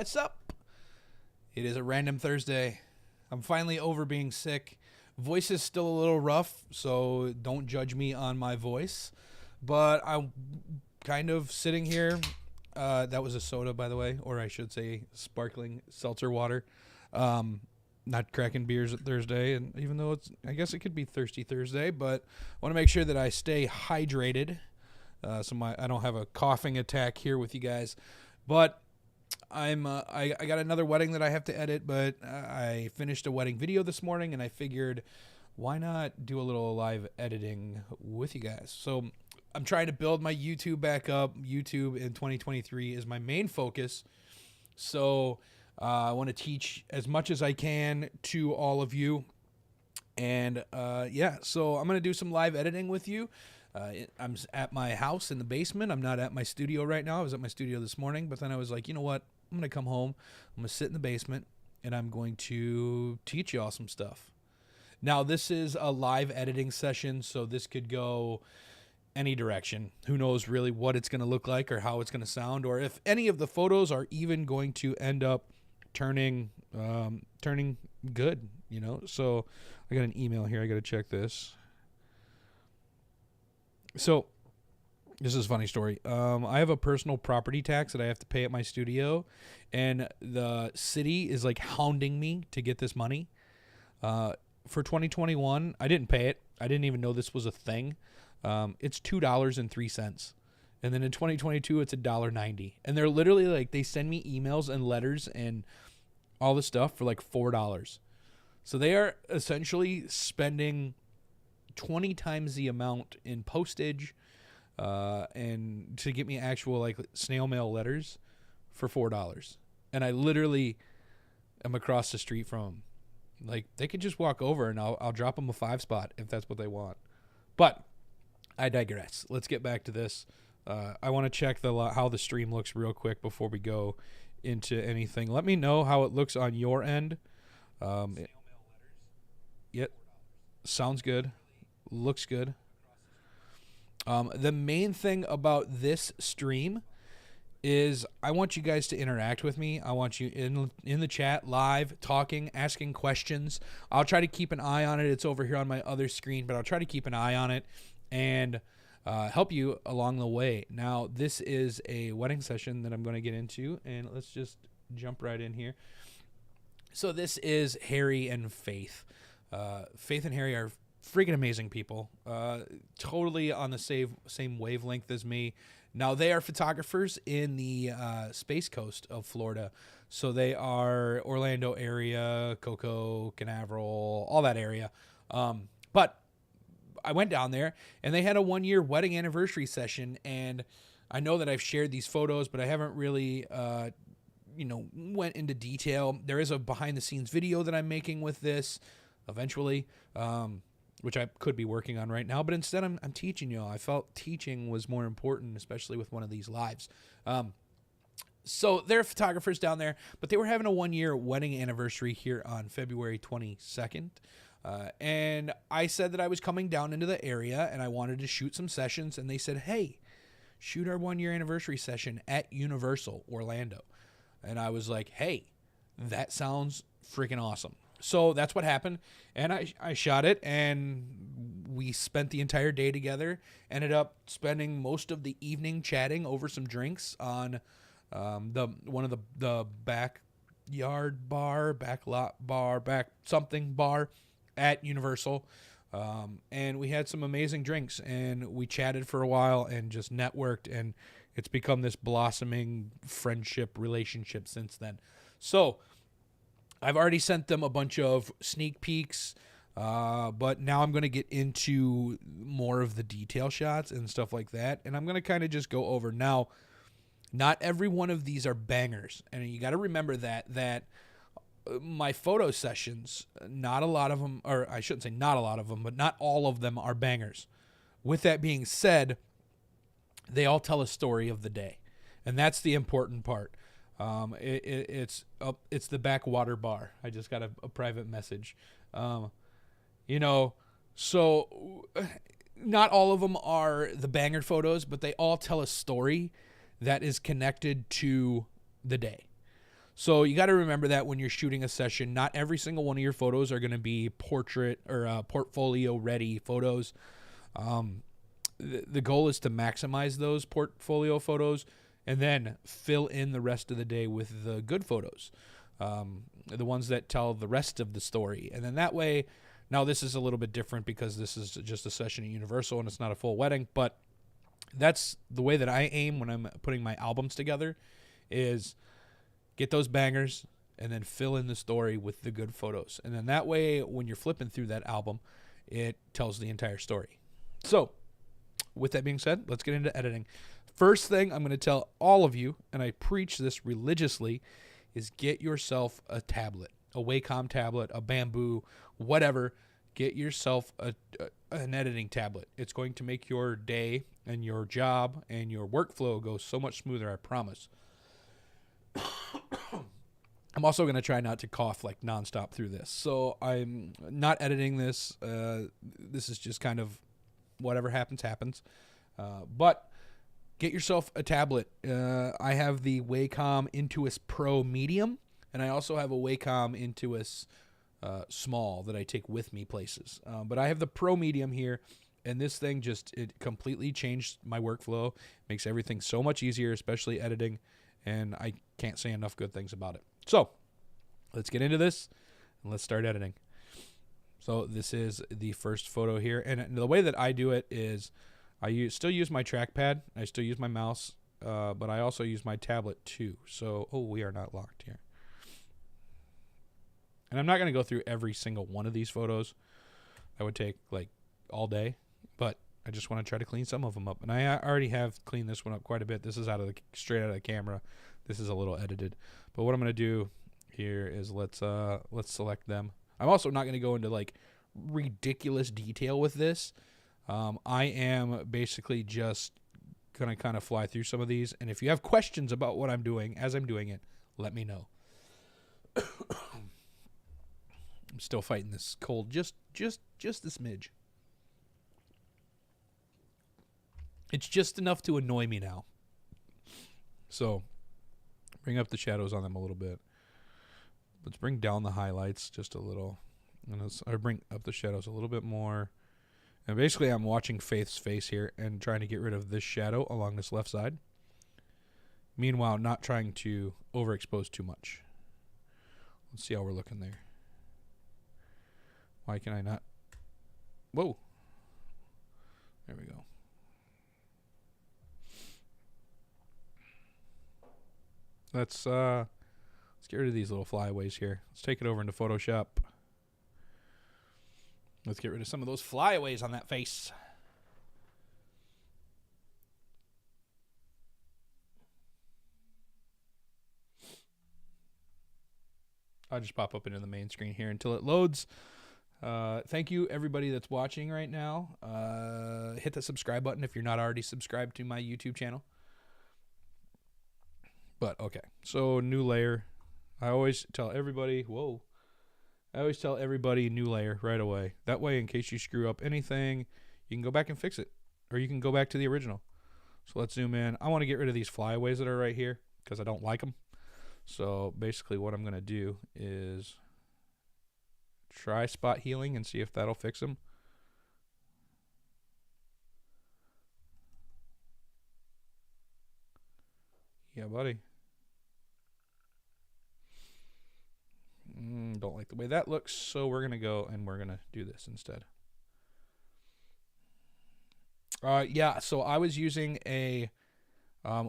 What's up? It is a random Thursday. I'm finally over being sick. Voice is still a little rough, so don't judge me on my voice. But I'm kind of sitting here. That was a soda, by the way, or I should say sparkling seltzer water. Not cracking beers at Thursday, and even though I guess it could be Thirsty Thursday, but I want to make sure that I stay hydrated. I don't have a coughing attack here with you guys. But I got another wedding that I have to edit, but I finished a wedding video this morning, and I figured why not do a little live editing with you guys. So I'm trying to build my YouTube back up. YouTube in 2023 is my main focus. So I want to teach as much as I can to all of you. And so I'm going to do some live editing with you. I'm at my house in the basement. I'm not at my studio right now. I was at my studio this morning, but then I was like, you know what? I'm going to come home. I'm going to sit in the basement, and I'm going to teach y'all some stuff. Now, this is a live editing session, so this could go any direction. Who knows really what it's going to look like or how it's going to sound, or if any of the photos are even going to end up turning good, you know? So I got an email here. I got to check this. So, this is a funny story. I have a personal property tax that I have to pay at my studio, and the city is like hounding me to get this money. For 2021, I didn't pay it. I didn't even know this was a thing. It's $2.03. And then in 2022, it's $1.90. And they're literally like, they send me emails and letters and all this stuff for like $4. So they are essentially spending 20 times the amount in postage and to get me actual like snail mail letters for $4. And I literally am across the street from them. Like, they could just walk over and I'll drop them a 5 spot if that's what they want. But I digress. Let's get back to this. I want to check how the stream looks real quick before we go into anything. Let me know how it looks on your end. Yep. Sounds good. Looks good. The main thing about this stream is I want you guys to interact with me. I want you in the chat, live, talking, asking questions. I'll try to keep an eye on it. It's over here on my other screen, but I'll try to keep an eye on it and help you along the way. Now, this is a wedding session that I'm going to get into, and let's just jump right in here. So this is Harry and Faith. Faith and Harry are freaking amazing people, totally on the same wavelength as me. Now, they are photographers in the Space Coast of Florida. So they are Orlando area, Cocoa, Canaveral, all that area. But I went down there, and they had a 1-year wedding anniversary session. And I know that I've shared these photos, but I haven't really, went into detail. There is a behind-the-scenes video that I'm making with this eventually, which I could be working on right now, but instead I'm teaching y'all. I felt teaching was more important, especially with one of these lives. So they're photographers down there, but they were having a 1-year wedding anniversary here on February 22nd. And I said that I was coming down into the area and I wanted to shoot some sessions, and they said, hey, shoot our 1-year anniversary session at Universal Orlando. And I was like, hey, that sounds freaking awesome. So that's what happened, and I shot it, and we spent the entire day together. Ended up spending most of the evening chatting over some drinks on one of the backyard bar, back lot bar, back something bar at Universal, and we had some amazing drinks, and we chatted for a while and just networked, and it's become this blossoming friendship relationship since then. So I've already sent them a bunch of sneak peeks, but now I'm going to get into more of the detail shots and stuff like that, and I'm going to kind of just go over. Now, not every one of these are bangers, and you got to remember that my photo sessions, not a lot of them, or I shouldn't say not a lot of them, but not all of them are bangers. With that being said, they all tell a story of the day, and that's the important part. It's the backwater bar. I just got a private message. So not all of them are the banger photos, but they all tell a story that is connected to the day. So you got to remember that when you're shooting a session, not every single one of your photos are going to be portrait or portfolio ready photos. The goal is to maximize those portfolio photos and then fill in the rest of the day with the good photos, the ones that tell the rest of the story. And then that way, now this is a little bit different because this is just a session at Universal and it's not a full wedding, but that's the way that I aim when I'm putting my albums together, is get those bangers and then fill in the story with the good photos. And then that way, when you're flipping through that album, it tells the entire story. So with that being said, let's get into editing. First thing I'm going to tell all of you, and I preach this religiously, is get yourself a tablet, a Wacom tablet, a Bamboo, whatever. Get yourself an editing tablet. It's going to make your day and your job and your workflow go so much smoother, I promise. I'm also going to try not to cough like nonstop through this. So I'm not editing this. This is just kind of whatever happens, happens. But get yourself a tablet. I have the Wacom Intuos Pro Medium, and I also have a Wacom Intuos Small that I take with me places. But I have the Pro Medium here, and this thing it completely changed my workflow. Makes everything so much easier, especially editing, and I can't say enough good things about it. So let's get into this, and let's start editing. So this is the first photo here, and the way that I do it is still use my trackpad. I still use my mouse, but I also use my tablet too. So, we are not locked here. And I'm not going to go through every single one of these photos. That would take like all day, but I just want to try to clean some of them up. And I already have cleaned this one up quite a bit. This is straight out of the camera. This is a little edited. But what I'm going to do here is let's select them. I'm also not going to go into like ridiculous detail with this. I am basically just going to kind of fly through some of these. And if you have questions about what I'm doing as I'm doing it, let me know. I'm still fighting this cold, just a smidge. It's just enough to annoy me now. So, bring up the shadows on them a little bit. Let's bring down the highlights just a little. Or bring up the shadows a little bit more. And basically, I'm watching Faith's face here and trying to get rid of this shadow along this left side. Meanwhile, not trying to overexpose too much. Let's see how we're looking there. Why can I not? Whoa. There we go. Let's get rid of these little flyaways here. Let's take it over into Photoshop. Let's get rid of some of those flyaways on that face. I'll just pop up into the main screen here until it loads. Thank you, everybody that's watching right now. Hit the subscribe button if you're not already subscribed to my YouTube channel. But, okay. So, new layer. I always tell everybody, new layer right away. That way, in case you screw up anything, you can go back and fix it. Or you can go back to the original. So, let's zoom in. I want to get rid of these flyaways that are right here because I don't like them. So, basically, what I'm going to do is try spot healing and see if that'll fix them. Yeah, buddy. Don't like the way that looks, so we're going to go and we're going to do this instead. Yeah, so I was using a...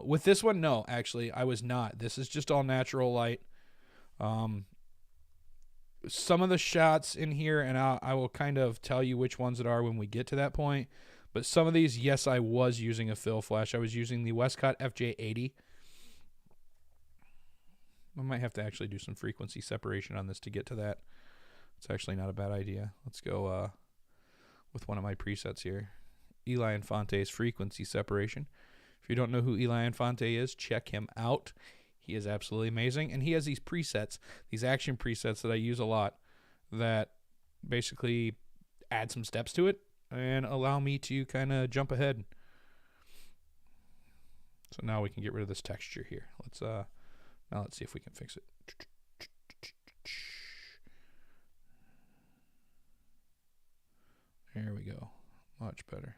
with this one, no, actually, I was not. This is just all natural light. Some of the shots in here, and I will kind of tell you which ones it are when we get to that point, but some of these, yes, I was using a fill flash. I was using the Westcott FJ80. I might have to actually do some frequency separation on this to get to that. It's actually not a bad idea. Let's go with one of my presets here. Eli Infante's frequency separation. If you don't know who Eli Infante is, check him out. He is absolutely amazing. And he has these presets, these action presets that I use a lot that basically add some steps to it and allow me to kind of jump ahead. So now we can get rid of this texture here. Let's Now let's see if we can fix it. There we go. Much better.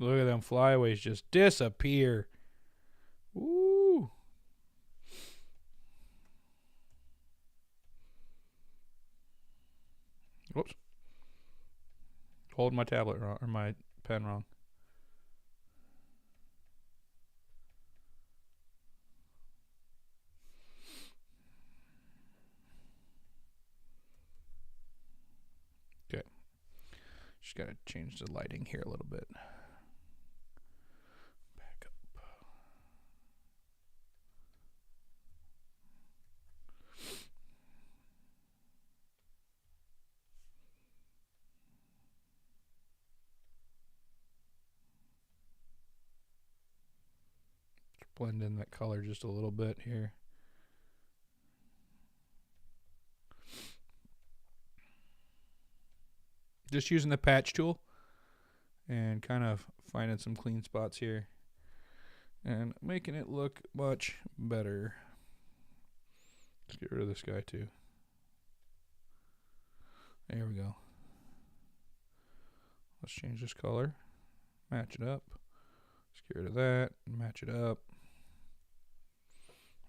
Look at them flyaways just disappear. Woo! Whoops. Holding my tablet wrong, or my pen wrong. Okay. Just got to change the lighting here a little bit. Back up. Blend in that color just a little bit here. Just using the patch tool and kind of finding some clean spots here and making it look much better. Let's get rid of this guy too. There we go. Let's change this color, match it up. Let's get rid of that and match it up.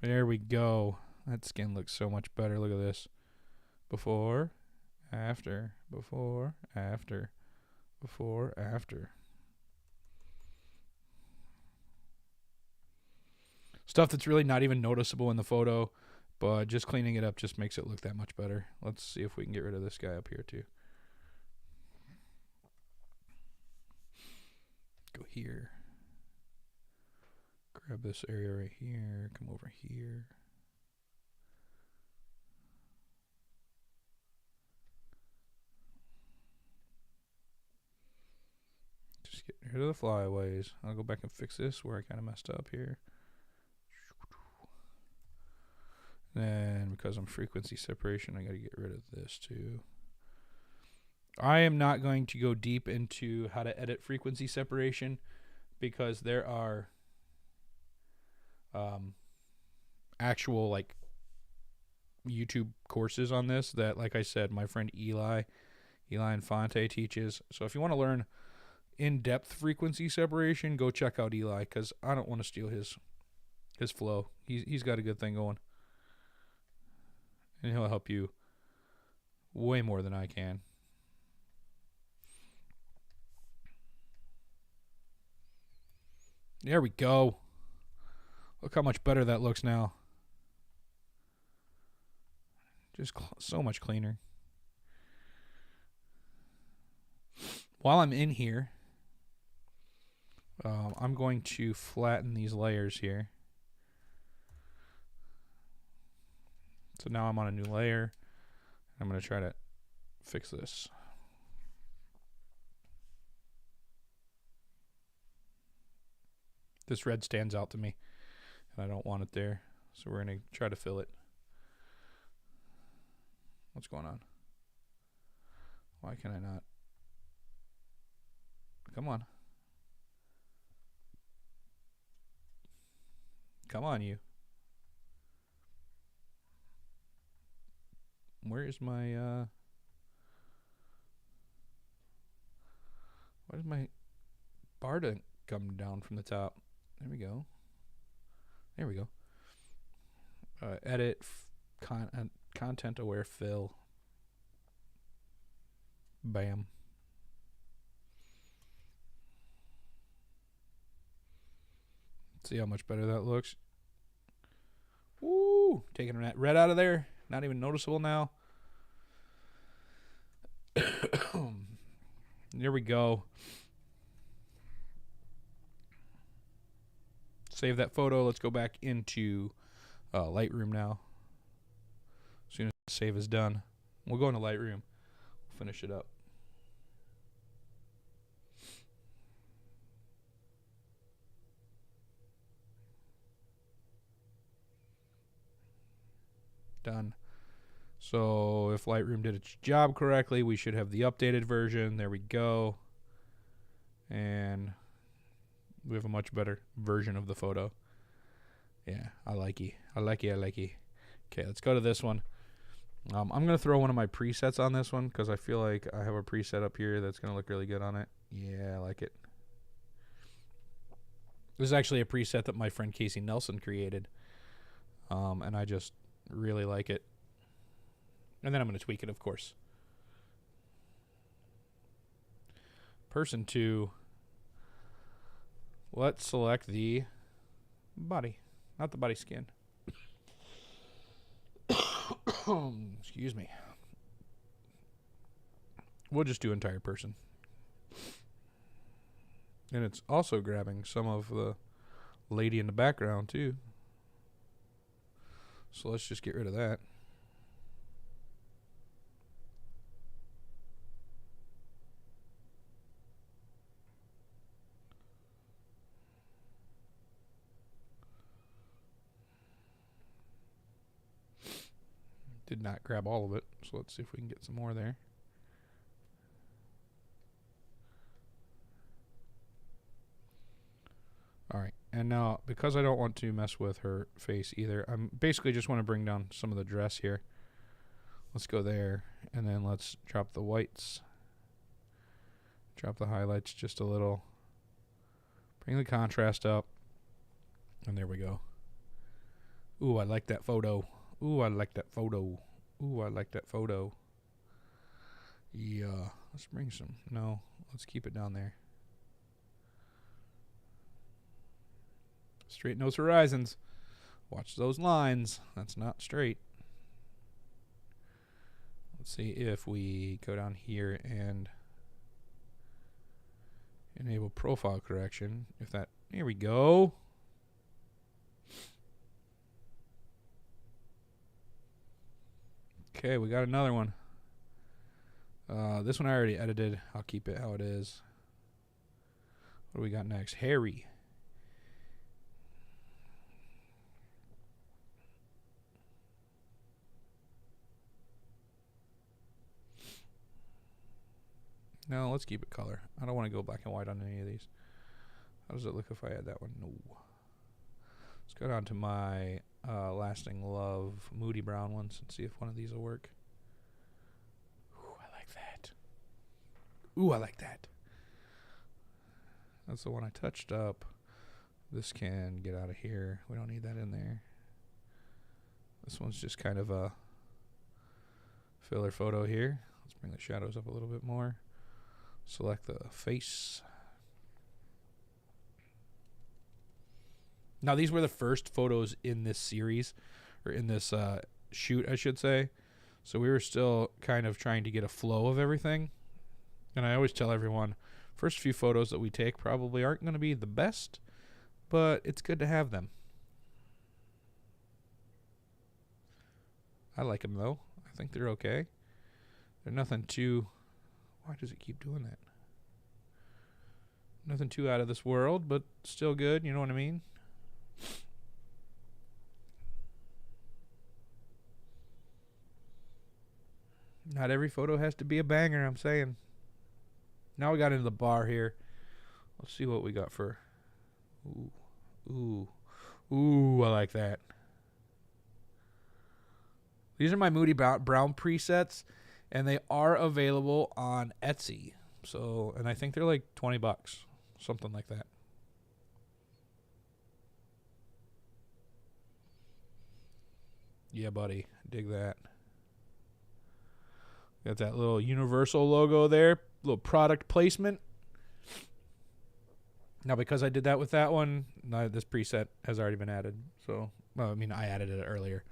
There we go. That skin looks so much better. Look at this. Before, after, before, after, before, after. Stuff that's really not even noticeable in the photo, but just cleaning it up just makes it look that much better. Let's see if we can get rid of this guy up here too. Go here. Grab this area right here. Come over here. Just get rid of the flyaways. I'll go back and fix this where I kind of messed up here. Then because I'm frequency separation, I got to get rid of this too. I am not going to go deep into how to edit frequency separation because there are actual like YouTube courses on this that, like I said, my friend Eli Infante teaches. So if you want to learn in-depth frequency separation, go check out Eli because I don't want to steal his flow. He's got a good thing going, and he'll help you way more than I can. There we go. Look how much better that looks now. Just so much cleaner. While I'm in here, I'm going to flatten these layers here. So now I'm on a new layer. I'm going to try to fix this. This red stands out to me, and I don't want it there. So we're going to try to fill it. What's going on? Why can I not? Come on. Come on, you. Where is my, why does my bar to come down from the top? There we go. There we go. Edit, content aware fill. Bam. See how much better that looks. Woo! Taking that red out of there. Not even noticeable now. There we go. Save that photo. Let's go back into Lightroom now. As soon as the save is done, we'll go into Lightroom. We'll finish it up. Done. So if Lightroom did its job correctly, we should have the updated version. There we go. And we have a much better version of the photo. Yeah, I like it. I like it. I like it. Okay, let's go to this one. I'm going to throw one of my presets on this one because I feel like I have a preset up here that's going to look really good on it. Yeah, I like it. This is actually a preset that my friend Casey Nelson created. And I just really like it. And then I'm going to tweak it, of course. Person 2. Let's select the body, not the body skin. Excuse me. We'll just do entire person. And it's also grabbing some of the lady in the background, too. So let's just get rid of that. Did not grab all of it, so let's see if we can get some more there. Alright, and now, because I don't want to mess with her face either, I'm basically just want to bring down some of the dress here. Let's go there, and then let's drop the whites. Drop the highlights just a little. Bring the contrast up. And there we go. Ooh, I like that photo. Ooh, I like that photo. Ooh, I like that photo. Yeah. Let's bring some. No, let's keep it down there. Straighten those horizons. Watch those lines. That's not straight. Let's see if we go down here and enable profile correction. If that, here we go. Okay, we got another one. This one I already edited. I'll keep it how it is. What do we got next? Harry. No, let's keep it color. I don't want to go black and white on any of these. How does it look if I add that one? No. Let's go down to my Lasting Love Moody Brown ones and see if one of these will work. Ooh, I like that. Ooh, I like that. That's the one I touched up. This can get out of here. We don't need that in there. This one's just kind of a filler photo here. Let's bring the shadows up a little bit more. Select the face. Now, these were the first photos in this series, or in this shoot, I should say. So we were still kind of trying to get a flow of everything. And I always tell everyone, first few photos that we take probably aren't going to be the best, but it's good to have them. I like them, though. I think they're okay. They're nothing too... Why does it keep doing that? Nothing too out of this world, but still good, you know what I mean? Not every photo has to be a banger, I'm saying. Now we got into the bar here. Let's see what we got for... Ooh. Ooh. Ooh, I like that. These are my Moody Brown presets, and they are available on Etsy. So, and I think they're like $20, something like that. Yeah, buddy, dig that. Got that little Universal logo there, little product placement. Now, because I did that with that one, this preset has already been added. So, well, I mean, I added it earlier.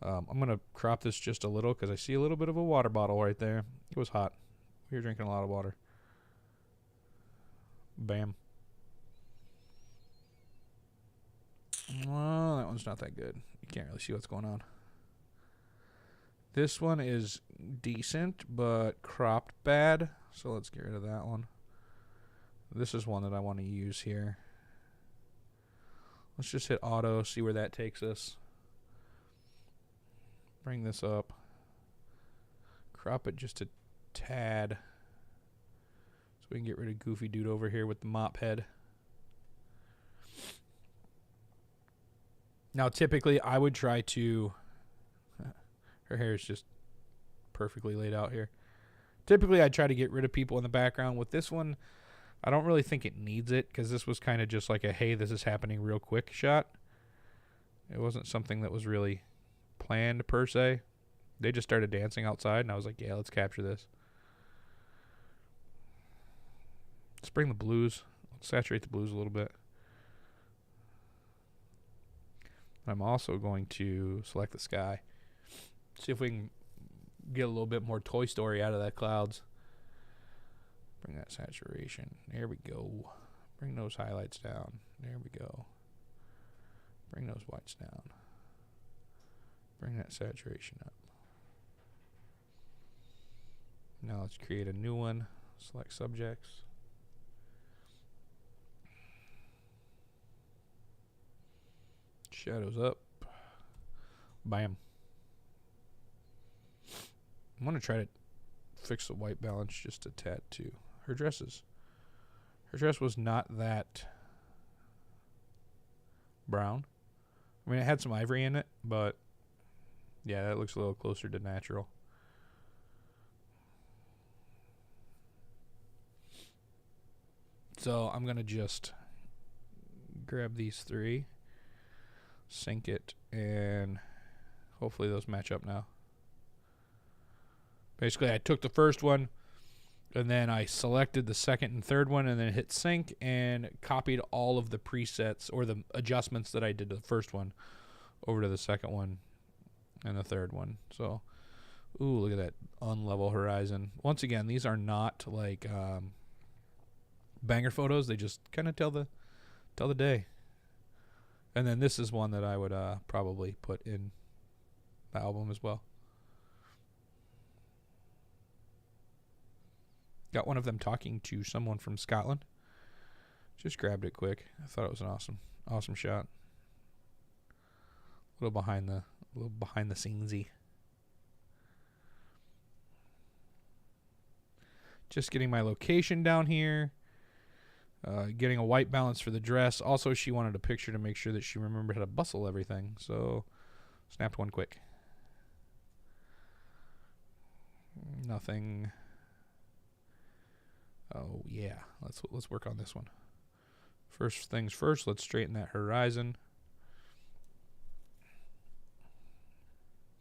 I'm going to crop this just a little because I see a little bit of a water bottle right there. It was hot. We were drinking a lot of water. Bam. Well, that one's not that good. You can't really see what's going on. This one is decent, but cropped bad. So let's get rid of that one. This is one that I want to use here. Let's just hit auto, see where that takes us. Bring this up. Crop it just a tad. So we can get rid of Goofy Dude over here with the mop head. Now, typically, I would try to... Her hair is just perfectly laid out here. Typically, I'd try to get rid of people in the background. With this one, I don't really think it needs it, because this was kind of just like a, hey, this is happening real quick shot. It wasn't something that was really planned, per se. They just started dancing outside, and I was like, yeah, let's capture this. Let's bring the blues. Let's saturate the blues a little bit. I'm also going to select the sky. See if we can get a little bit more Toy Story out of that clouds. Bring that saturation. There we go. Bring those highlights down. There we go. Bring those whites down. Bring that saturation up. Now let's create a new one. Select subjects. Shadows up. Bam. I'm going to try to fix the white balance just a tad too. Her dress was not that brown. I mean, it had some ivory in it, but yeah, that looks a little closer to natural. So I'm going to just grab these three, sync it, and hopefully those match up now. Basically, I took the first one, and then I selected the second and third one, and then hit sync and copied all of the presets or the adjustments that I did to the first one over to the second one and the third one. So, ooh, look at that unlevel horizon. Once again, these are not like banger photos. They just kind of tell the day. And then this is one that I would probably put in the album as well. Got one of them talking to someone from Scotland. Just grabbed it quick. I thought it was an awesome shot. A little behind the scenesy. Just getting my location down here. Getting a white balance for the dress. Also, she wanted a picture to make sure that she remembered how to bustle everything. So, snapped one quick. Nothing. Oh yeah, let's work on this one. First things first, let's straighten that horizon.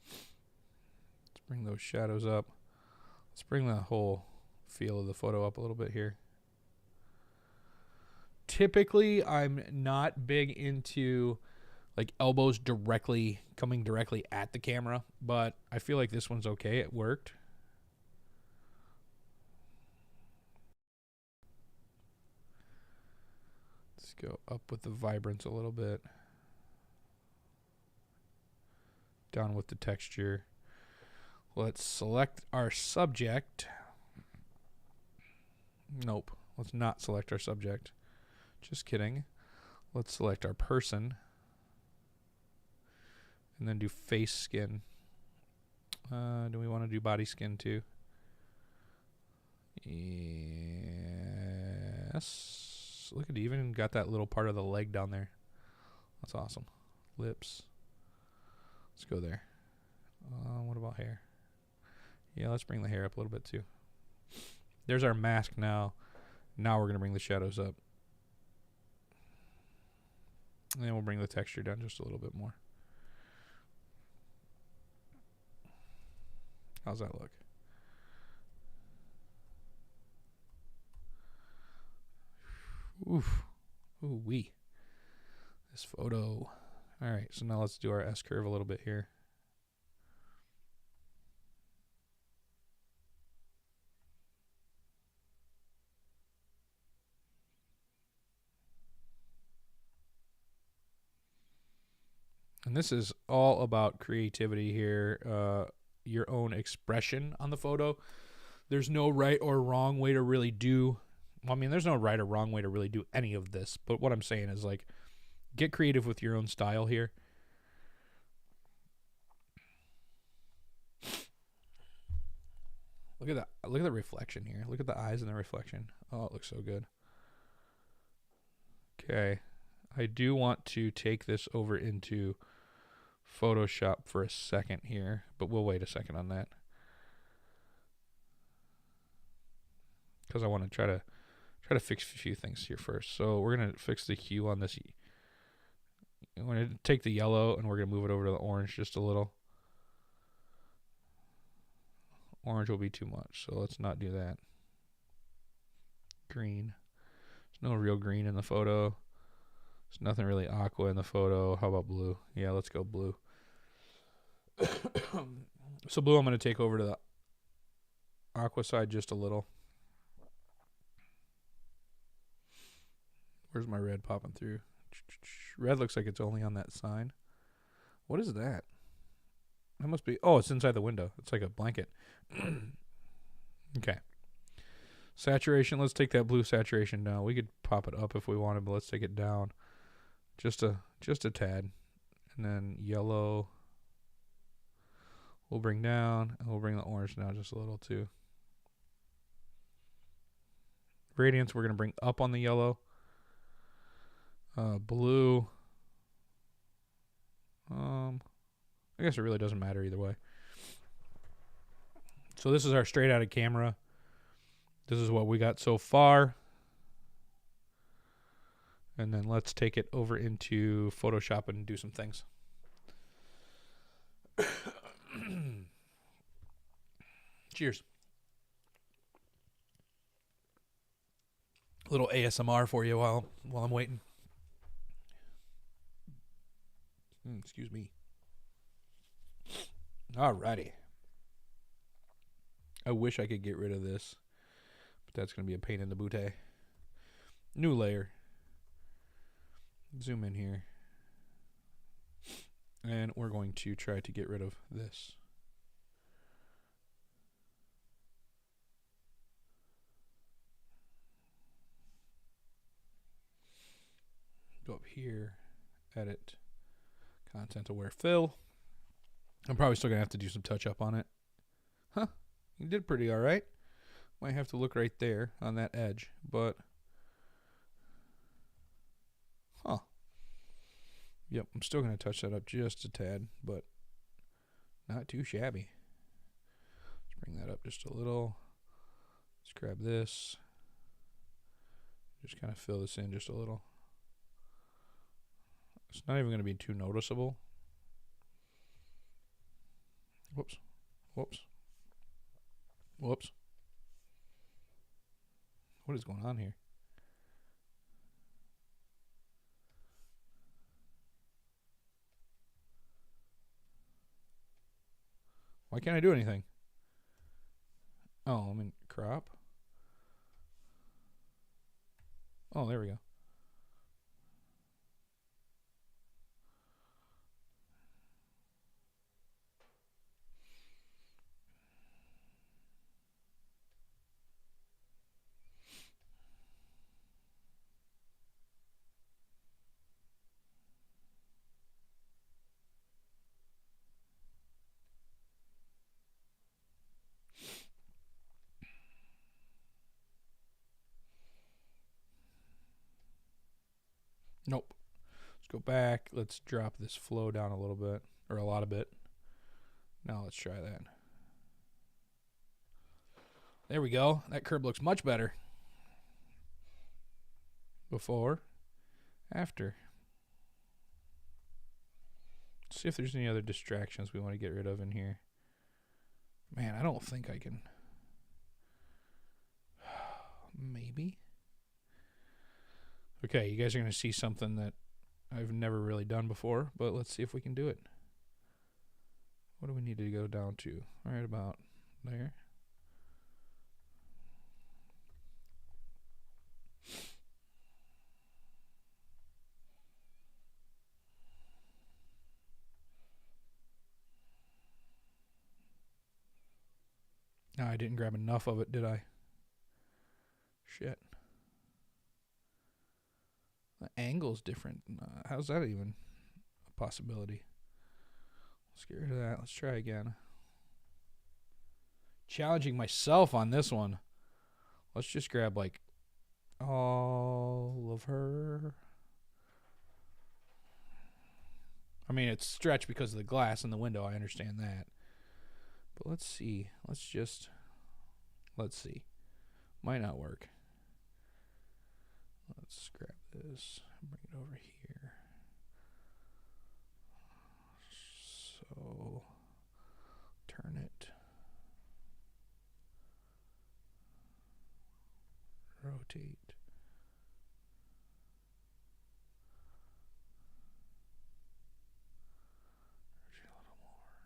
Let's bring those shadows up. Let's bring the whole feel of the photo up a little bit here. Typically, I'm not big into like elbows coming directly at the camera, but I feel like this one's okay. It worked. Let's go up with the vibrance a little bit. Down with the texture. Let's select our subject. Nope, let's not select our subject. Just kidding. Let's select our person. And then do face skin. Do we want to do body skin too? Yes. Look at it, even got that little part of the leg down there. That's awesome. Lips. Let's go there. What about hair? Yeah, let's bring the hair up a little bit too. There's our mask now. Now we're going to bring the shadows up. And then we'll bring the texture down just a little bit more. How's that look? Oof. Ooh wee. This photo. All right, so now let's do our S curve a little bit here. And this is all about creativity here, your own expression on the photo. There's no right or wrong way to really do, well, I mean, there's no right or wrong way to really do any of this, but what I'm saying is, like, get creative with your own style here. Look at that. Look at the reflection here. Look at the eyes in the reflection. Oh, it looks so good. Okay. I do want to take this over into Photoshop for a second here, but we'll wait a second on that. Because I want to try to fix a few things here first. So we're going to fix the hue on this. I'm going to take the yellow and we're going to move it over to the orange just a little. Orange will be too much, so let's not do that. Green. There's no real green in the photo. There's nothing really aqua in the photo. How about blue? Yeah, let's go blue. So blue I'm going to take over to the aqua side just a little. Where's my red popping through? Red looks like it's only on that sign. What is that? That must be... Oh, it's inside the window. It's like a blanket. Okay. Saturation. Let's take that blue saturation down. We could pop it up if we wanted, but let's take it down. Just a tad. And then yellow we'll bring down. And we'll bring the orange down just a little too. Radiance we're going to bring up on the yellow. Blue. I guess it really doesn't matter either way. So this is our straight out of camera. This is what we got so far. And then let's take it over into Photoshop and do some things. Cheers. A little ASMR for you while I'm waiting. Excuse me. Alrighty. I wish I could get rid of this, but that's going to be a pain in the booty. New layer. Zoom in here. And we're going to try to get rid of this. Go up here, edit, content aware fill. I'm probably still going to have to do some touch up on it. Huh, you did pretty all right. Might have to look right there on that edge, but yep, I'm still going to touch that up just a tad, but not too shabby. Let's bring that up just a little. Let's grab this. Just kind of fill this in just a little. It's not even going to be too noticeable. Whoops. Whoops. Whoops. What is going on here? Why can't I do anything? Oh, I'm in crop. Oh, there we go. Nope. Let's go back. Let's drop this flow down a little bit, or a lot of bit. Now let's try that. There we go. That curb looks much better. Before, after. Let's see if there's any other distractions we want to get rid of in here. Man, I don't think I can. Maybe. Okay, you guys are going to see something that I've never really done before, but let's see if we can do it. What do we need to go down to? Right about there. No, I didn't grab enough of it, did I? Shit. The angle's different. How's that even a possibility? Let's get rid of that. Let's try again. challenging myself on this one. Let's just grab like all of her. I mean, it's stretched because of the glass in the window. I understand that. But let's see. Let's see. Might not work. Let's grab this and bring it over here. So, turn it. Rotate. A little more.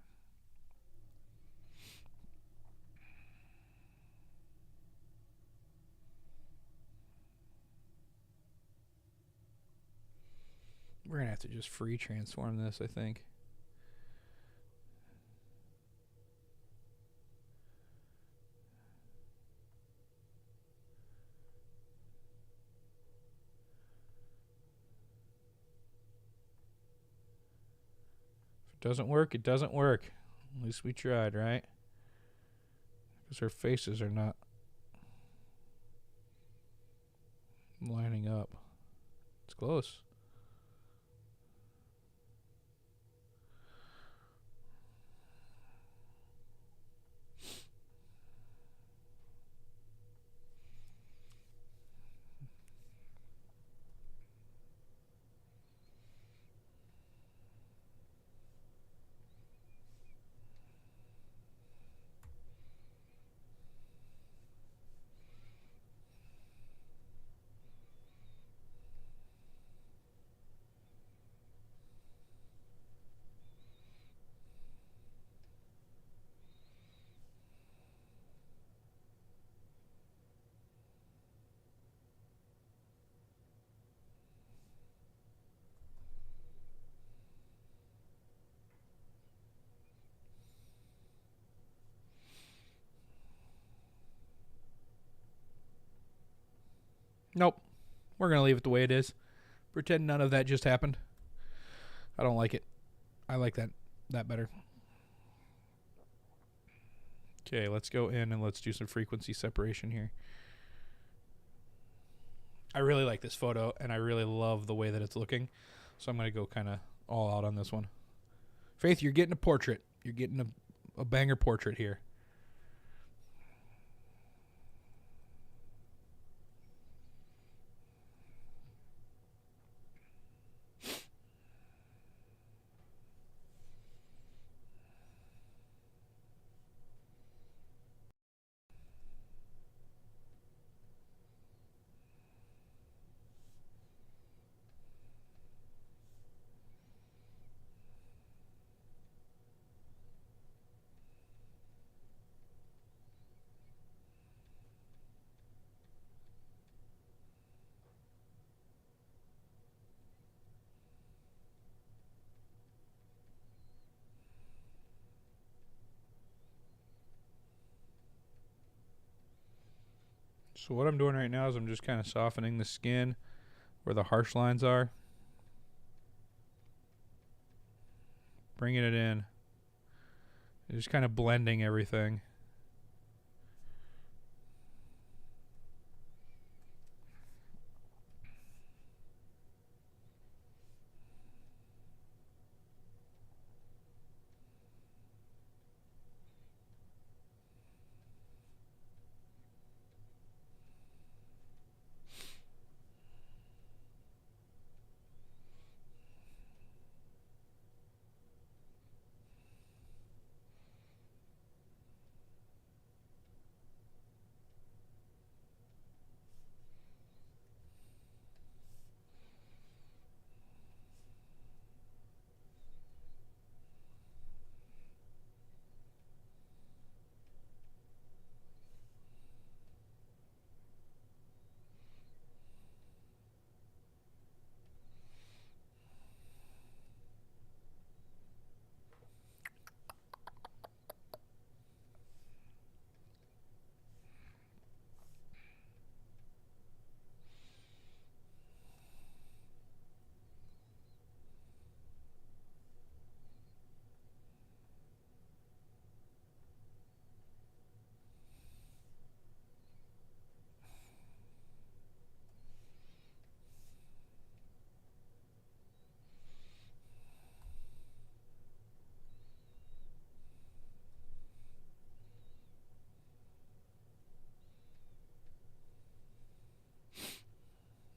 We're going to have to just free transform this, I think. If it doesn't work, it doesn't work. At least we tried, right? Because her faces are not lining up. It's close. Nope. We're going to leave it the way it is. Pretend none of that just happened. I don't like it. I like that better. Okay, let's go in and let's do some frequency separation here. I really like this photo, and I really love the way that it's looking. So I'm going to go kind of all out on this one. Faith, you're getting a portrait. You're getting a banger portrait here. So what I'm doing right now is I'm just kind of softening the skin where the harsh lines are. Bringing it in. Just kind of blending everything.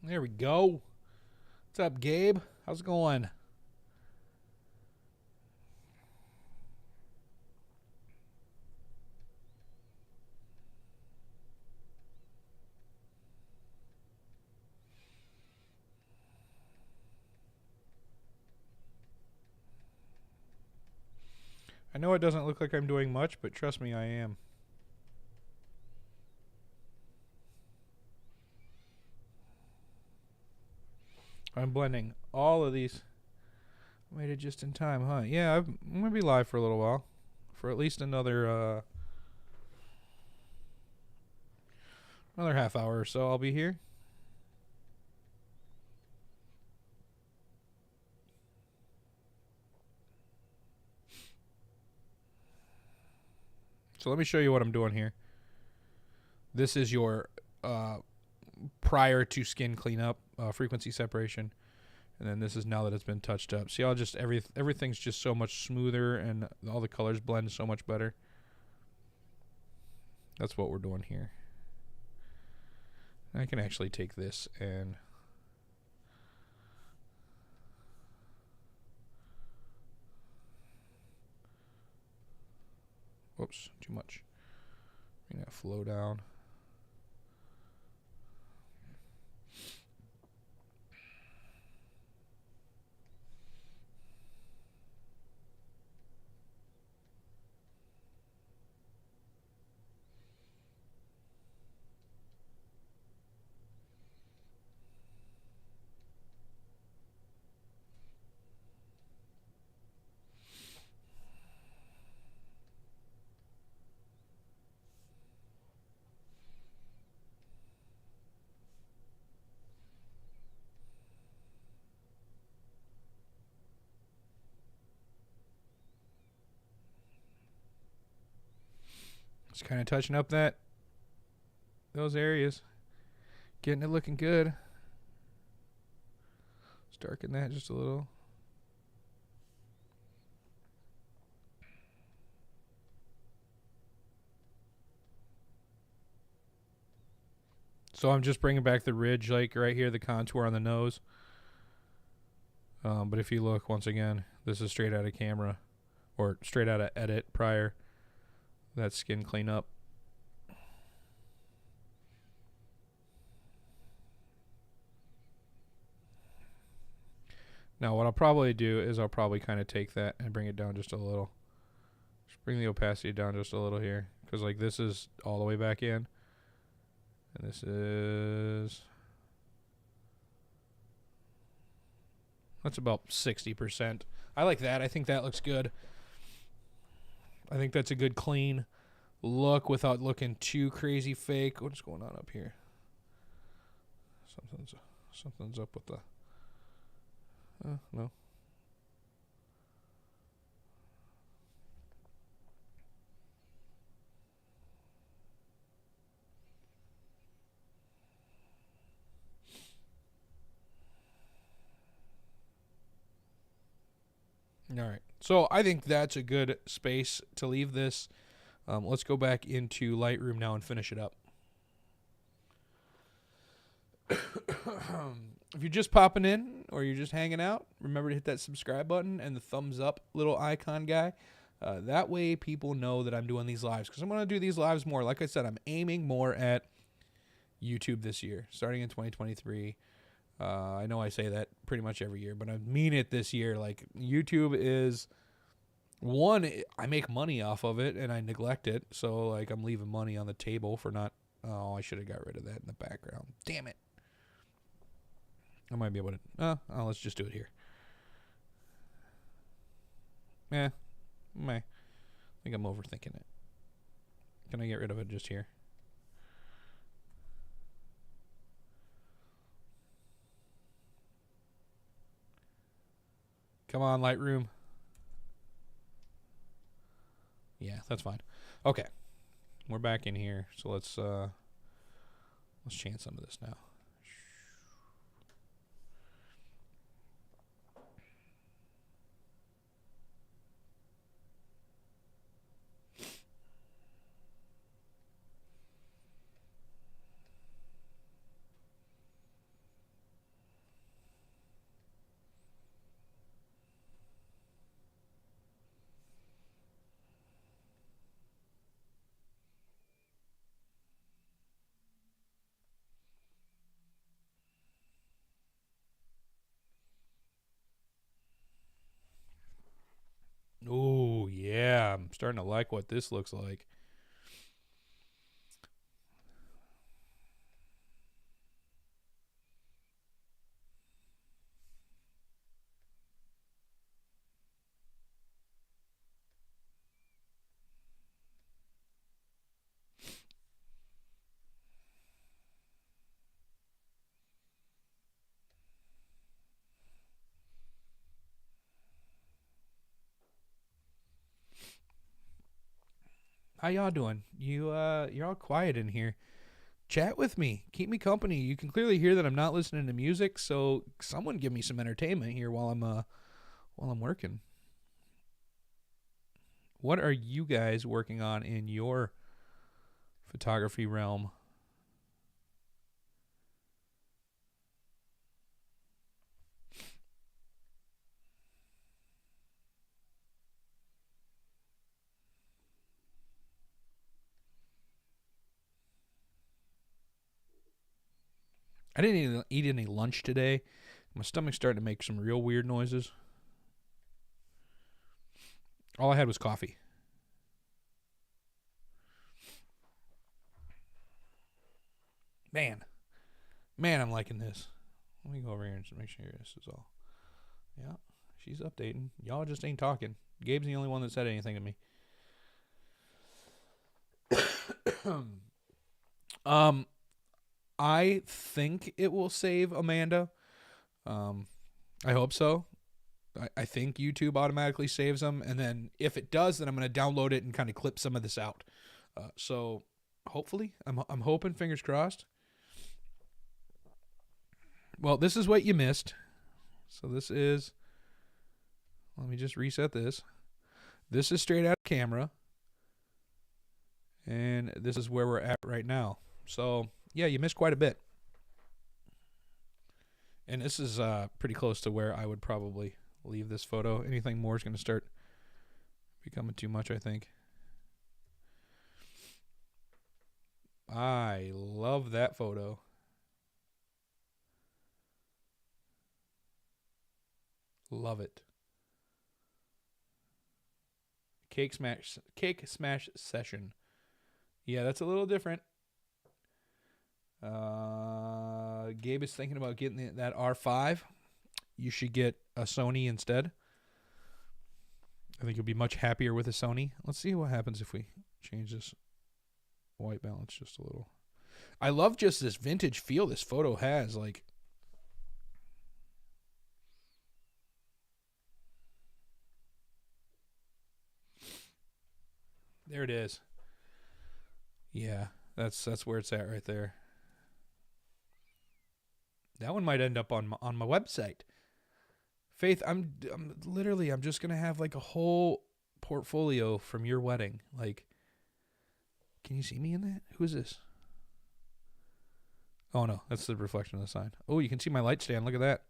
There we go. What's up, Gabe? How's it going? I know it doesn't look like I'm doing much, but trust me, I am. I'm blending all of these. Waited just in time, huh? Yeah, I'm going to be live for a little while. For at least another half hour or so I'll be here. So let me show you what I'm doing here. This is your prior to skin cleanup, frequency separation. And then this is now that it's been touched up. See how just everything's just so much smoother and all the colors blend so much better. That's what we're doing here. I can actually take this and whoops, too much. Bring that flow down. Just kind of touching up those areas. Getting it looking good. Let's darken that just a little. So I'm just bringing back the ridge, like right here, the contour on the nose. But if you look, once again, this is straight out of camera. Or straight out of edit prior. That skin cleanup. Now what I'll probably do is I'll probably kind of take that and bring it down just a little. Just bring the opacity down just a little here. Because like this is all the way back in. And this is... That's about 60%. I like that. I think that looks good. I think that's a good clean look without looking too crazy fake. What's going on up here? Something's up with the... no. All right. So I think that's a good space to leave this. Let's go back into Lightroom now and finish it up. If you're just popping in or you're just hanging out, remember to hit that subscribe button and the thumbs up little icon guy. That way people know that I'm doing these lives, because I'm going to do these lives more. Like I said, I'm aiming more at YouTube this year, starting in 2023. I know I say that pretty much every year, but I mean it this year. Like, YouTube is, one, I make money off of it and I neglect it. So, like, I'm leaving money on the table for not, oh, I should have got rid of that in the background. Damn it. I might be able to, let's just do it here. I think I'm overthinking it. Can I get rid of it just here? Come on, Lightroom. Yeah, that's fine. Okay. We're back in here. So let's change some of this now. I'm starting to like what this looks like. How y'all doing? You're all quiet in here. Chat with me. Keep me company. You can clearly hear that I'm not listening to music, so someone give me some entertainment here while I'm working. What are you guys working on in your photography realm? I didn't even eat any lunch today. My stomach's starting to make some real weird noises. All I had was coffee. Man, I'm liking this. Let me go over here and just make sure this is all. Yeah, she's updating. Y'all just ain't talking. Gabe's the only one that said anything to me. I think it will save Amanda. I hope so. I think YouTube automatically saves them, and then if it does, then I'm going to download it and kind of clip some of this out. So hopefully, I'm hoping, fingers crossed. Well, this is what you missed. So this is, let me just reset this. This is straight out of camera, and this is where we're at right now. So yeah, you missed quite a bit. And this is pretty close to where I would probably leave this photo. Anything more is going to start becoming too much, I think. I love that photo. Love it. Cake smash session. Yeah, that's a little different. Gabe is thinking about getting that R5. You should get a Sony instead. I think you'll be much happier with a Sony. Let's see what happens if we change this white balance just a little. I love just this vintage feel this photo has. Like, there it is. Yeah, that's where it's at right there. That one might end up on my website. Faith, I'm just gonna have like a whole portfolio from your wedding. Like, can you see me in that? Who is this? Oh no, that's the reflection of the sign. Oh, you can see my light stand. Look at that.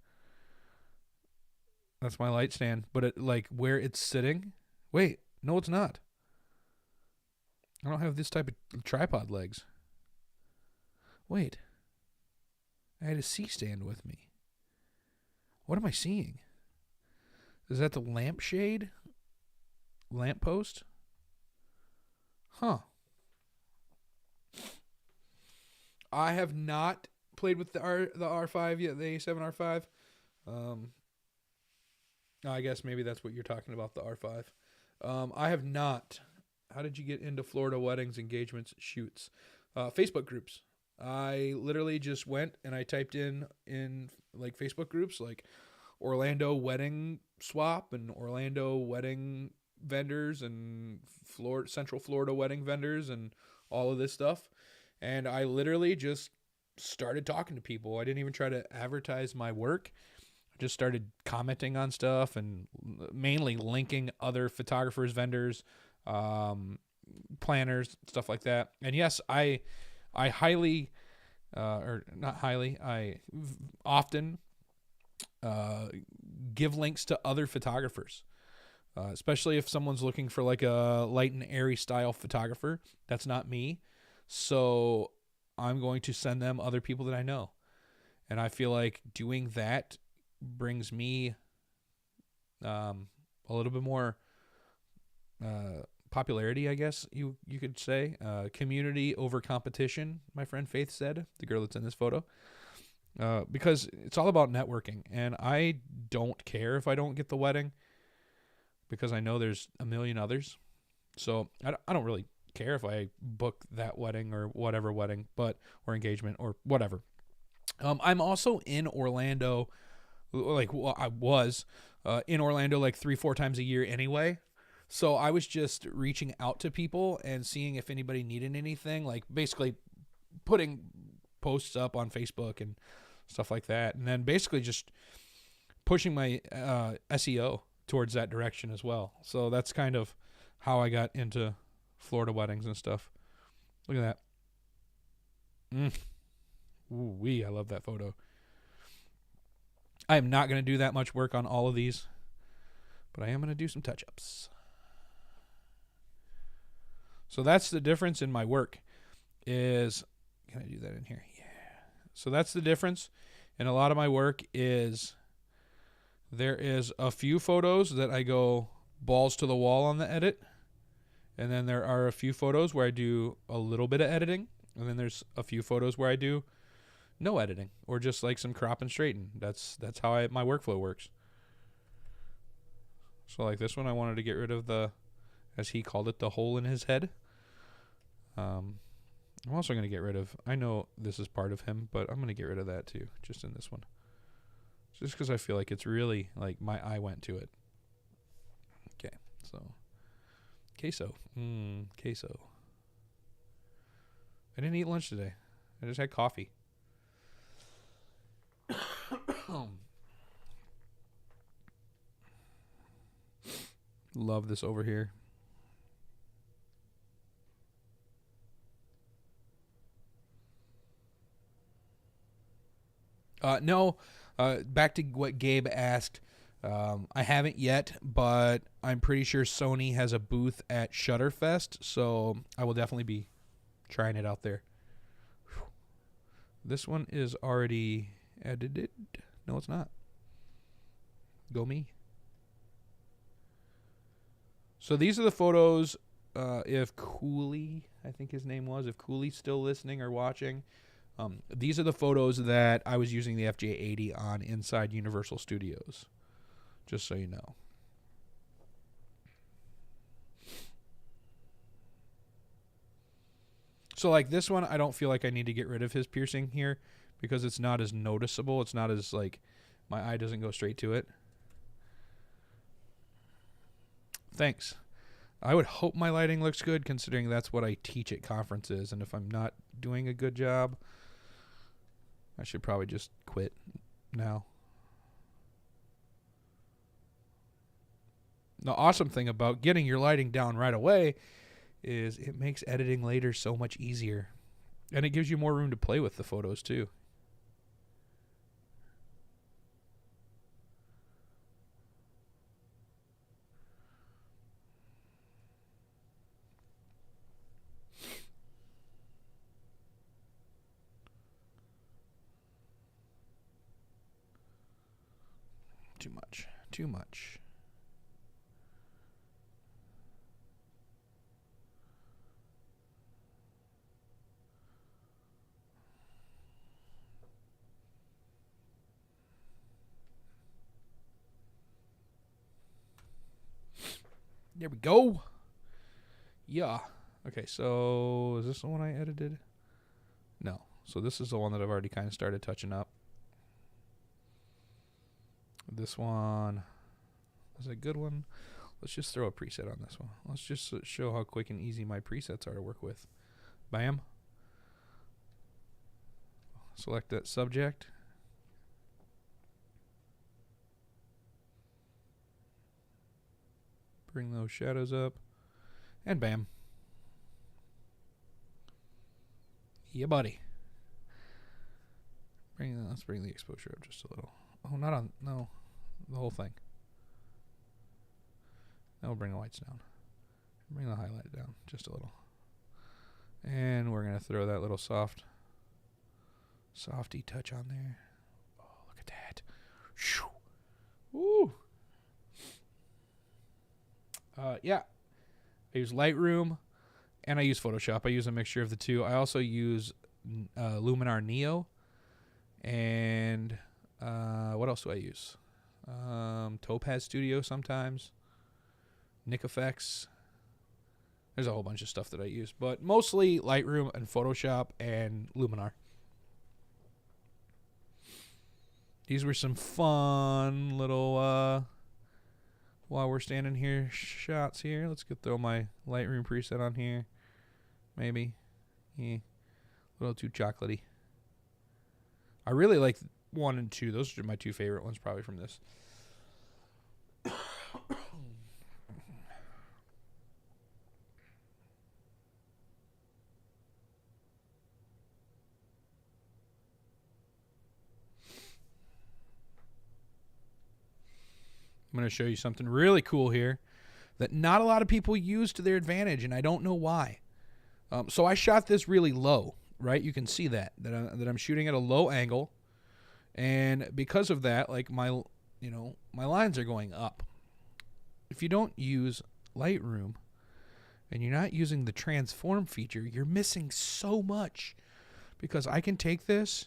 That's my light stand, but it, like where it's sitting. Wait, no, it's not. I don't have this type of tripod legs. Wait. I had a C-stand with me. What am I seeing? Is that the lampshade? Lamppost? Huh. I have not played with the R5 yet, the A7 R5. I guess maybe that's what you're talking about, the R5. I have not. How did you get into Florida weddings, engagements, shoots? Facebook groups. I literally just went and I typed in like Facebook groups like Orlando wedding swap and Orlando wedding vendors and Central Florida wedding vendors and all of this stuff. And I literally just started talking to people. I didn't even try to advertise my work. I just started commenting on stuff and mainly linking other photographers, vendors, planners, stuff like that. And yes, I highly, or not highly, I often give links to other photographers, especially if someone's looking for like a light and airy style photographer. That's not me. So I'm going to send them other people that I know. And I feel like doing that brings me a little bit more popularity, I guess you could say. Community over competition, my friend Faith said, the girl that's in this photo. Because it's all about networking, and I don't care if I don't get the wedding because I know there's a million others. So I don't really care if I book that wedding or whatever wedding, or engagement or whatever. I'm also in Orlando, I was in Orlando like 3-4 times a year anyway. So I was just reaching out to people and seeing if anybody needed anything, like basically putting posts up on Facebook and stuff like that, and then basically just pushing my SEO towards that direction as well. So that's kind of how I got into Florida weddings and stuff. Look at that. Ooh-wee, I love that photo. I am not going to do that much work on all of these, but I am going to do some touch-ups. So that's the difference in my work is, can I do that in here? Yeah. So that's the difference in a lot of my work is there is a few photos that I go balls to the wall on the edit. And then there are a few photos where I do a little bit of editing. And then there's a few photos where I do no editing or just like some crop and straighten. That's how my workflow works. So like this one, I wanted to get rid of the, as he called it, the hole in his head. I'm also going to get rid of, I know this is part of him, but I'm going to get rid of that too, just in this one. Just because I feel like it's really, like, my eye went to it. Okay, so, queso. Queso. I didn't eat lunch today. I just had coffee. Love this over here. No, back to what Gabe asked. I haven't yet, but I'm pretty sure Sony has a booth at Shutterfest, so I will definitely be trying it out there. Whew. This one is already edited. No, it's not. Go me. So these are the photos. If Cooley, I think his name was, if Cooley's still listening or watching, these are the photos that I was using the FJ80 on inside Universal Studios, just so you know. So like this one, I don't feel like I need to get rid of his piercing here because it's not as noticeable. It's not as like, my eye doesn't go straight to it. Thanks. I would hope my lighting looks good considering that's what I teach at conferences. And if I'm not doing a good job, I should probably just quit now. The awesome thing about getting your lighting down right away is it makes editing later so much easier. And it gives you more room to play with the photos too. Too much. Too much. There we go. Yeah. Okay, so is this the one I edited? No. So this is the one that I've already kind of started touching up. This one is a good one. Let's just throw a preset on this one. Let's just show how quick and easy my presets are to work with. Bam. Select that subject. Bring those shadows up. And bam. Yeah, buddy. Let's bring the exposure up just a little. Oh, not on, no, the whole thing. Now we'll bring the whites down. Bring the highlight down just a little. And we're going to throw that little softy touch on there. Oh, look at that. Woo. Yeah. I use Lightroom, and I use Photoshop. I use a mixture of the two. I also use Luminar Neo, and what else do I use? Topaz Studio sometimes, Nik Effects. There's a whole bunch of stuff that I use, but mostly Lightroom and Photoshop and Luminar. These were some fun little, while we're standing here, shots here. Let's throw my Lightroom preset on here. Maybe. Yeah. A little too chocolatey. I really like 1 and 2. Those are my 2 favorite ones probably from this. I'm going to show you something really cool here that not a lot of people use to their advantage, and I don't know why. So I shot this really low, right? You can see that I'm shooting at a low angle, and because of that, like my lines are going up. If you don't use Lightroom and you're not using the transform feature, you're missing so much, because I can take this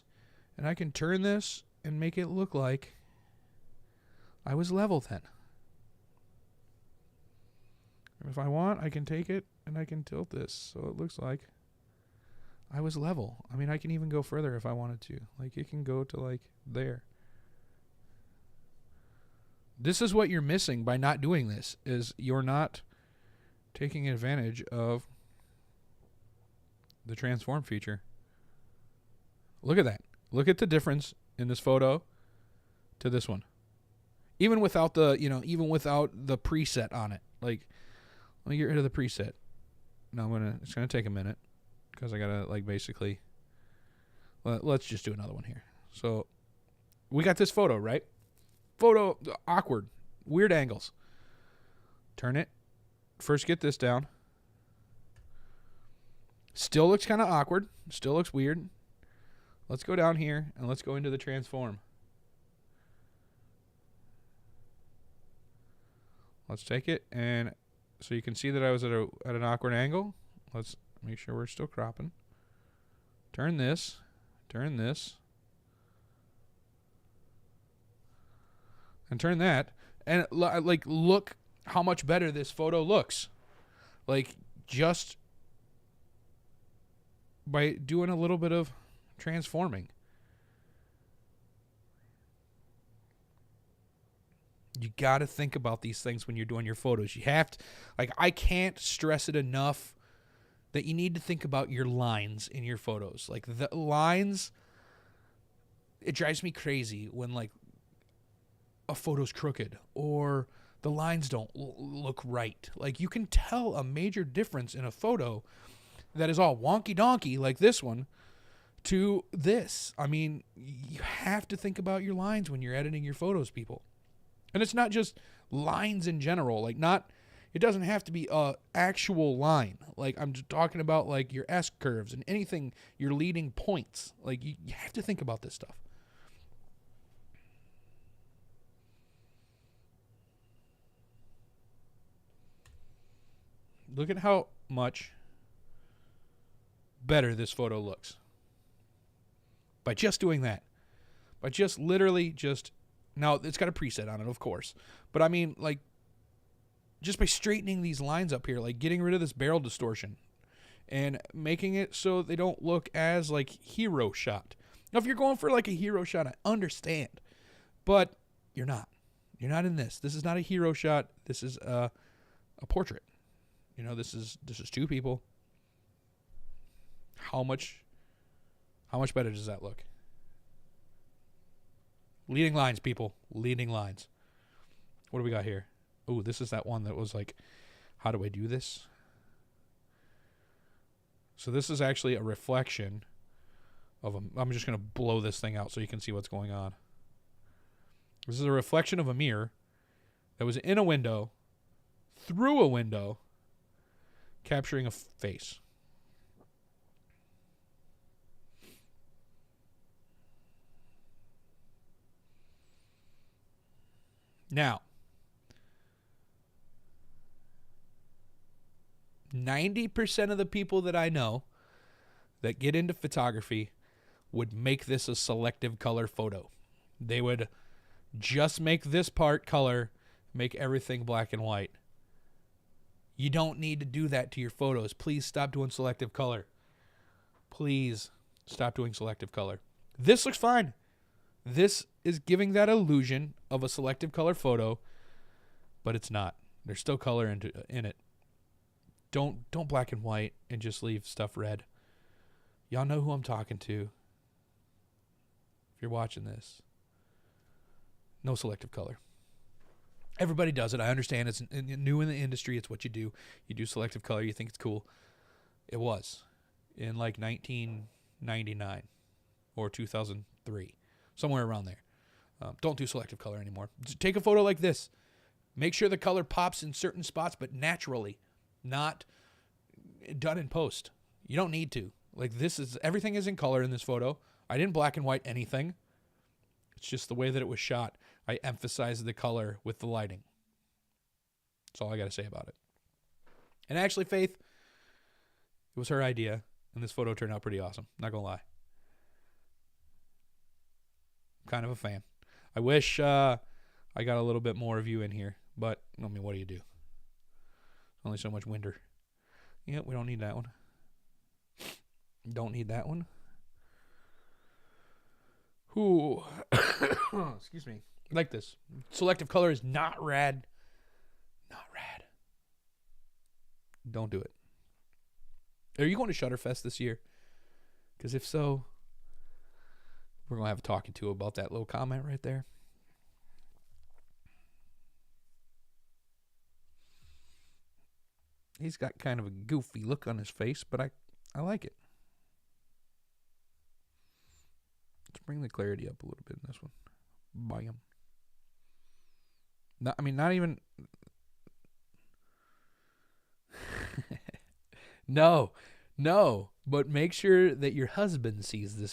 and I can turn this and make it look like I was level then. If I want, I can take it and I can tilt this so it looks like I was level. I mean, I can even go further if I wanted to. Like, it can go to like there. This is what you're missing by not doing this, is you're not taking advantage of the transform feature. Look at that. Look at the difference in this photo to this one. Even without the, even without the preset on it. Like, let me get rid of the preset. No, it's gonna take a minute, because I gotta, like, basically, let's just do another one here. So, we got this photo, right? Photo, awkward, weird angles. Turn it. First get this down. Still looks kind of awkward. Still looks weird. Let's go down here, and let's go into the transform. Let's take it, and so you can see that I was at an awkward angle. Let's make sure we're still cropping. Turn this. Turn this. And turn that. And, like, look how much better this photo looks. Like, just by doing a little bit of transforming. You got to think about these things when you're doing your photos. You have to, like, I can't stress it enough that you need to think about your lines in your photos. Like, the lines, it drives me crazy when, like, a photo's crooked or the lines don't look right. Like, you can tell a major difference in a photo that is all wonky donkey, like this one, to this. I mean, you have to think about your lines when you're editing your photos, people. And it's not just lines in general. Like, it doesn't have to be a actual line. Like, I'm just talking about, like, your S-curves and anything, your leading points. Like, you have to think about this stuff. Look at how much better this photo looks by just doing that. By just literally just... Now, it's got a preset on it, of course. But, I mean, like, just by straightening these lines up here, like getting rid of this barrel distortion and making it so they don't look as, like, hero shot. Now, if you're going for, like, a hero shot, I understand. But you're not. You're not in this. This is not a hero shot. This is a portrait. This is 2 people. How much better does that look? Leading lines, people. Leading lines. What do we got here? Oh, this is that one that was like, how do I do this? So this is actually a reflection of I'm just going to blow this thing out so you can see what's going on. This is a reflection of a mirror that was in a window, through a window, capturing a face. Now, 90% of the people that I know that get into photography would make this a selective color photo. They would just make this part color, make everything black and white. You don't need to do that to your photos. Please stop doing selective color. Please stop doing selective color. This looks fine. This is giving that illusion of a selective color photo, but it's not. There's still color in it. Don't black and white and just leave stuff red. Y'all know who I'm talking to. If you're watching this, no selective color. Everybody does it. I understand it's new in the industry. It's what you do. You do selective color. You think it's cool. It was in like 1999 or 2003, somewhere around there. Don't do selective color anymore. Just take a photo like this. Make sure the color pops in certain spots, but naturally, not done in post. You don't need to. Like everything is in color in this photo. I didn't black and white anything. It's just the way that it was shot. I emphasized the color with the lighting. That's all I got to say about it. And actually, Faith, it was her idea, and this photo turned out pretty awesome. Not going to lie. I'm kind of a fan. I wish I got a little bit more of you in here, but, I mean, what do you do? Only so much winter. Yeah, we don't need that one. Don't need that one. Ooh. Excuse me. I like this. Selective color is not rad. Not rad. Don't do it. Are you going to Shutterfest this year? Because if so, we're going to have a talking to about that little comment right there. He's got kind of a goofy look on his face, but I like it. Let's bring the clarity up a little bit in this one. Bam. Not even. No. But make sure that your husband sees this